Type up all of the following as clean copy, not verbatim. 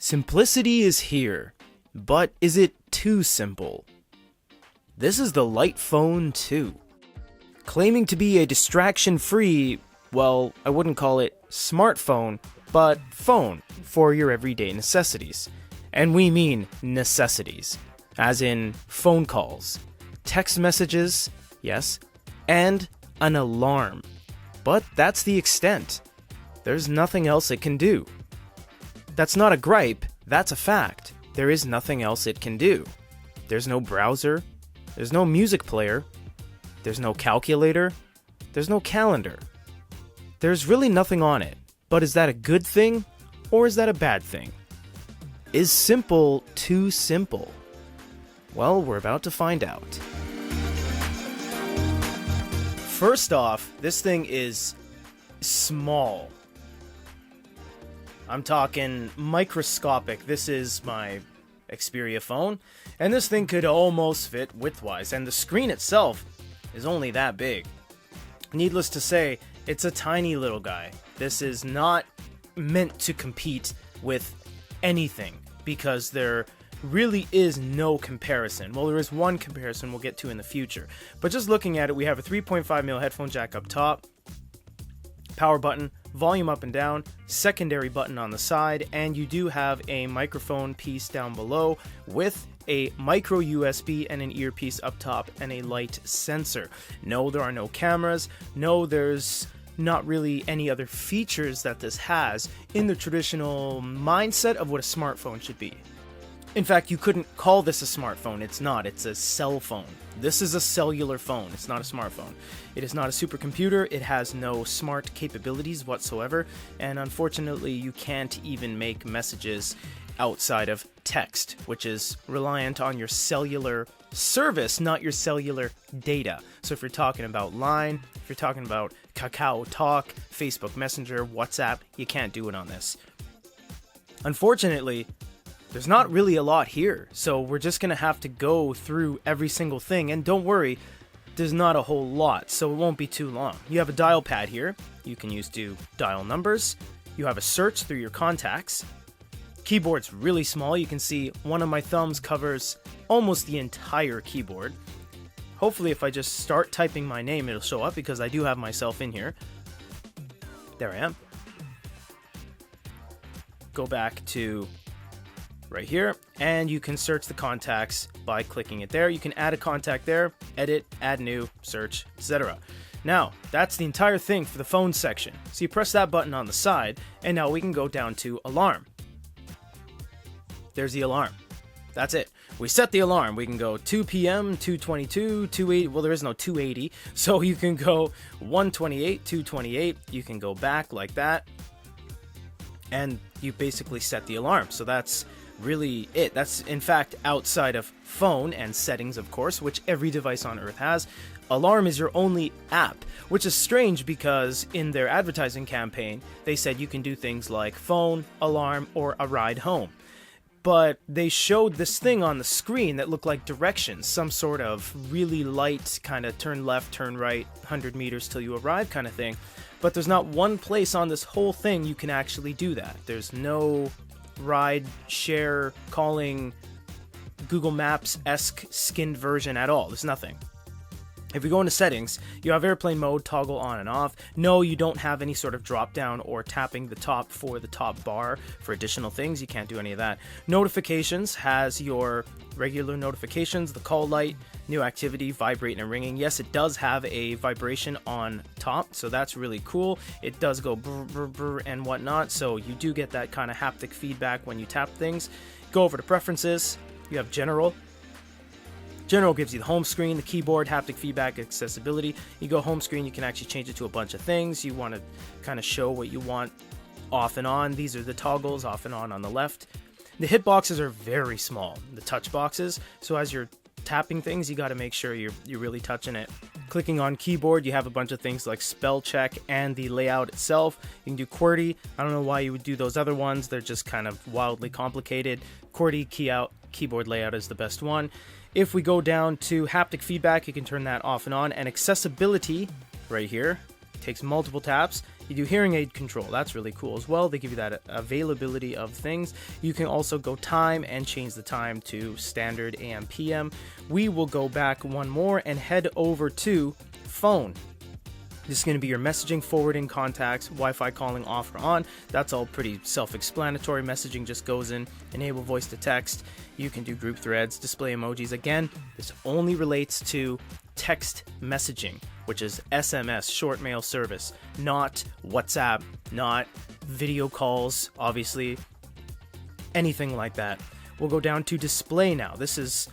Simplicity is here, but is it too simple? This is the Light Phone 2. Claiming to be a distraction-free, well, I wouldn't call it smartphone, but phone for your everyday necessities. And we mean necessities, as in phone calls, text messages, yes, and an alarm. But that's the extent. There's nothing else it can do. That's not a gripe, that's a fact. There is nothing else it can do. There's no browser, there's no music player, there's no calculator, there's no calendar. There's really nothing on it. But is that a good thing, or is that a bad thing? Is simple too simple? Well, we're about to find out. First off, this thing is small. I'm talking microscopic. This is my Xperia phone, and this thing could almost fit widthwise, and the screen itself is only that big. Needless to say, it's a tiny little guy. This is not meant to compete with anything, because there really is no comparison. Well, there is one comparison we'll get to in the future, but just looking at it, we have a 3.5mm headphone jack up top, power button, volume up and down, secondary button on the side, and you do have a microphone piece down below with a micro USB and an earpiece up top and a light sensor. No, there are no cameras. No, there's not really any other features that this has in the traditional mindset of what a smartphone should be. In fact, you couldn't call this a smartphone. It's not. It's a cell phone. This is a cellular phone. It's not a smartphone. It is not a supercomputer. It has no smart capabilities whatsoever. And unfortunately, you can't even make messages outside of text, which is reliant on your cellular service, not your cellular data. So if you're talking about Line, if you're talking about Kakao Talk, Facebook Messenger, WhatsApp, you can't do it on this. Unfortunately, there's not really a lot here, so we're just going to have to go through every single thing, and don't worry, there's not a whole lot, so it won't be too long. You have a dial pad here, you can use to dial numbers, you have a search through your contacts, keyboard's really small, you can see one of my thumbs covers almost the entire keyboard. Hopefully if I just start typing my name it'll show up, because I do have myself in here. There I am. Go back to right here, and you can search the contacts by clicking it there. You can add a contact there, edit, add new, search, etc. Now, that's the entire thing for the phone section. So you press that button on the side, and now we can go down to alarm. There's the alarm. That's it. We set the alarm. We can go 2 p.m., 2:22, 2:80. Well, there is no 2:80, so you can go 1:28, 2:28. You can go back like that, and you basically set the alarm. So that's really it. That's in fact outside of phone and settings, of course, which every device on earth has. Alarm is your only app, which is strange because in their advertising campaign they said you can do things like phone, alarm, or a ride home. But they showed this thing on the screen that looked like directions, some sort of really light kind of turn left, turn right, 100 meters till you arrive kind of thing. But there's not one place on this whole thing you can actually do that. There's no ride, share, calling, Google Maps-esque skinned version at all. There's nothing. If we go into settings, you have airplane mode, toggle on and off. No, you don't have any sort of drop down or tapping the top for the top bar for additional things. You can't do any of that. Notifications has your regular notifications, the call light, new activity, vibrate and ringing. Yes, it does have a vibration on top, so that's really cool. It does go brr, brr, brr and whatnot, so you do get that kind of haptic feedback when you tap things. Go over to preferences. You have general. General gives you the home screen, the keyboard, haptic feedback, accessibility. You go home screen, you can actually change it to a bunch of things. You want to kind of show what you want off and on. These are the toggles off and on the left. The hitboxes are very small, the touch boxes. So as you're tapping things, you got to make sure you're really touching it. Clicking on keyboard, you have a bunch of things like spell check and the layout itself. You can do QWERTY. I don't know why you would do those other ones. They're just kind of wildly complicated. QWERTY keyboard layout is the best one. If we go down to haptic feedback, you can turn that off and on. And accessibility, right here, takes multiple taps. You do hearing aid control. That's really cool as well. They give you that availability of things. You can also go time and change the time to standard AM PM. We will go back one more and head over to phone. This is going to be your messaging, forwarding, contacts, Wi-Fi calling off or on. That's all pretty self-explanatory. Messaging just goes in, enable voice to text. You can do group threads, display emojis. Again, this only relates to text messaging, which is SMS, short mail service, not WhatsApp, not video calls, obviously, anything like that. We'll go down to display now. This is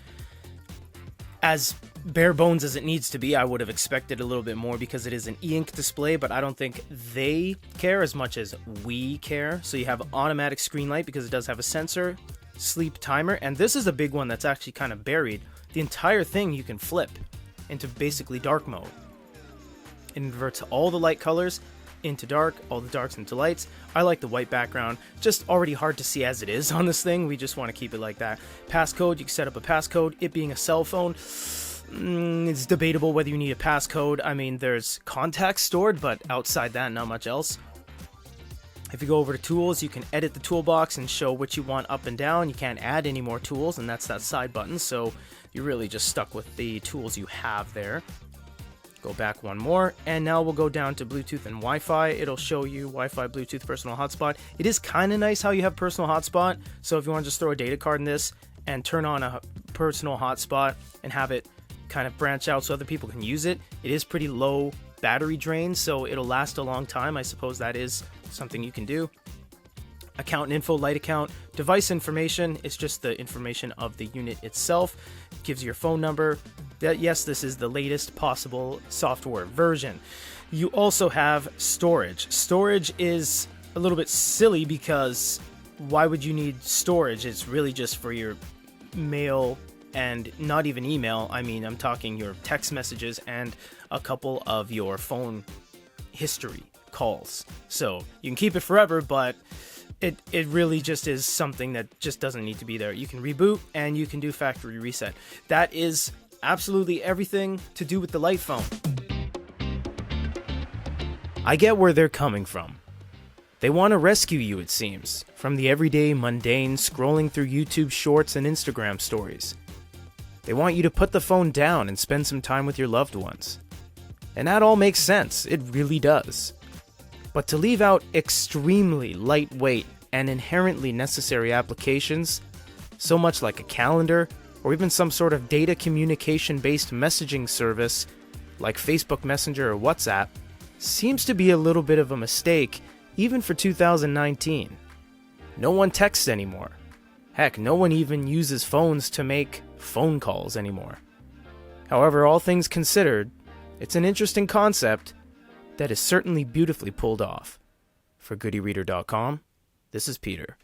as bare bones as it needs to be. I would have expected a little bit more because it is an e-ink display, but I don't think they care as much as we care. So you have automatic screen light because it does have a sensor, sleep timer, and this is a big one that's actually kind of buried. The entire thing you can flip into basically dark mode. It inverts all the light colors into dark, all the darks into lights. I like the white background, just already hard to see as it is on this thing. We just want to keep it like that. Passcode, you can set up a passcode. It being a cell phone, it's debatable whether you need a passcode. I mean, there's contacts stored, but outside that, not much else. If you go over to tools, you can edit the toolbox and show what you want up and down. You can't add any more tools, and that's that side button, so you're really just stuck with the tools you have there. Go back one more, and now we'll go down to Bluetooth and Wi-Fi. It'll show you Wi-Fi, Bluetooth, personal hotspot. It is kind of nice how you have personal hotspot, so if you want to just throw a data card in this and turn on a personal hotspot and have it kind of branch out so other people can use it, it is pretty low battery drain, so it'll last a long time. I suppose that is something you can do. Account and info, light account. Device information is just the information of the unit itself. It gives you your phone number. Yes, this is the latest possible software version. You also have storage. Storage is a little bit silly because why would you need storage? It's really just for your mail and not even email. I mean, I'm talking your text messages and a couple of your phone history calls. So you can keep it forever, but it really just is something that just doesn't need to be there. You can reboot and you can do factory reset. That is absolutely everything to do with the Light phone. I get where they're coming from. They want to rescue you, it seems, from the everyday mundane scrolling through YouTube shorts and Instagram stories. They want you to put the phone down and spend some time with your loved ones. And that all makes sense, it really does. But to leave out extremely lightweight and inherently necessary applications, so much like a calendar, or even some sort of data communication-based messaging service like Facebook Messenger or WhatsApp, seems to be a little bit of a mistake, even for 2019. No one texts anymore. Heck, no one even uses phones to make phone calls anymore. However, all things considered, it's an interesting concept that is certainly beautifully pulled off. For GoodyReader.com, this is Peter.